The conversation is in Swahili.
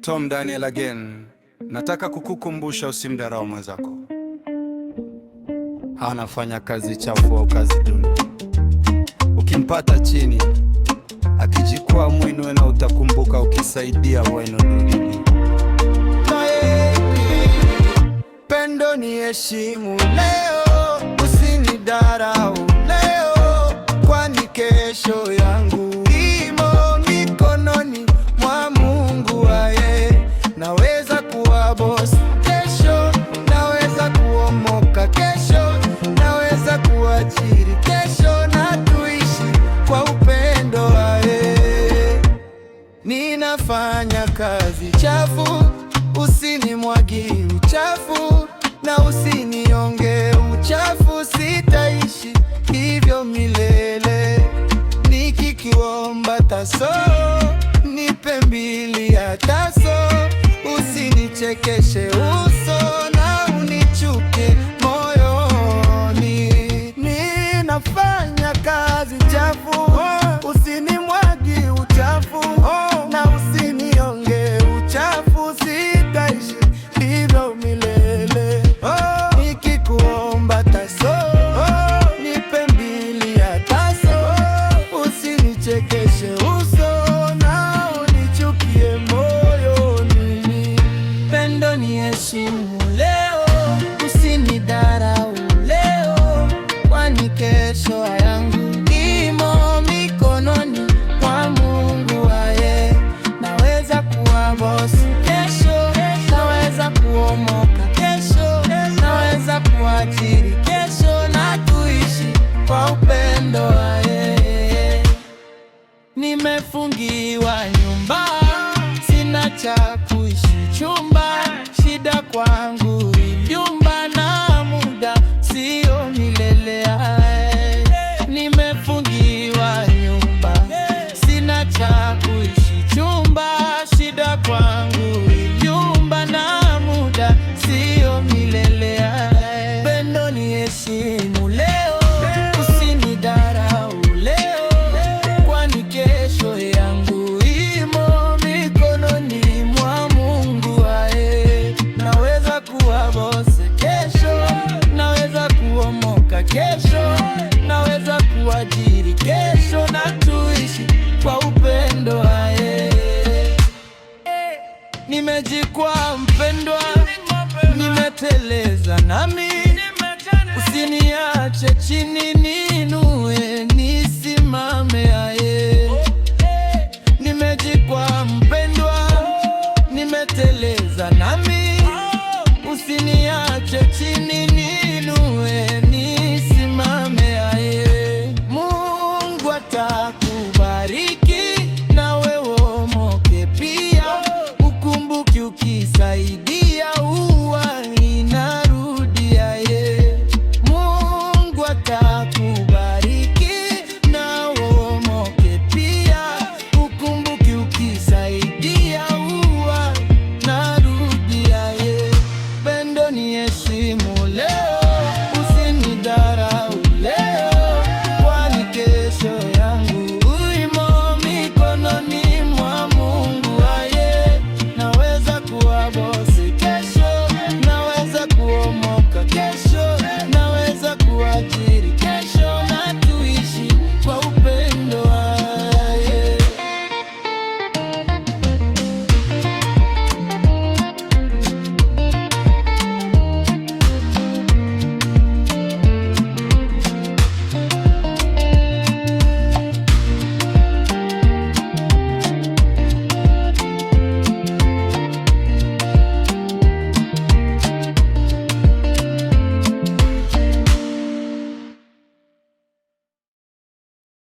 Tom Daniel again. Nataka kukukumbusha usimdharau mwenzako. Anafanya kazi chafu au kazi duni. Ukimpata chini, akijikwaa mwinue na utakumbuka ukisaidia wenu duni. Pendo ni heshimu leo, usinidharau leo, kwani kesho yangu imo mikononi mwa Mungu wae. Naweza kuwa boss kesho, naweza kuomoka kesho, naweza kuajiri kesho, na tuishi kwa upendo wae. Ninafanya kazi chafu, usinimwagi uchafu, na usinionge uchafu, sitaishi hivyo milele. Nikikuomba taso, nipe mbili ya taso, usinichekeshe uso na unichuke moyoni. Ninafanya kazi chafu, usinimwagi uchafu, na usinionge uchafu, sitaishi hivyo milele. Nikikuomba taso, nipe mbili ya taso, usinichekeshe uso na unichukie moyoni. Pendo ni heshimu leo, usinidharau leo, kwani kesho yangu imo mikononi mwa Mungu wae. Naweza kuwa boss kesho, naweza kuomoka kesho, naweza kuajiri kesho, na tuishi kwa upendo wae. Nimefungiwa nyumba, sina cha kuishi chumba, shida kwangu ilyumba, na muda sio milele ae. Nimefungiwa nyumba, sina cha kuishi chumba, shida kwangu ilyumba, na muda sio milele ae. Pendo ni heshimu leo, usinidharau leo, kwani kesho yangu imo mikononi mwa Mungu wae. Naweza kuwa boss kesho, naweza kuomoka kesho, naweza kuajiri kesho, na tuishi kwa upendo wae. Nimejikwaa mpendwa, nimeteleza nami, usiniache chini, niinue nisimame aye. Nimejikwaa mpendwa, nimeteleza nami, usiniache chini, niinue nisimame aye. Mungu ataka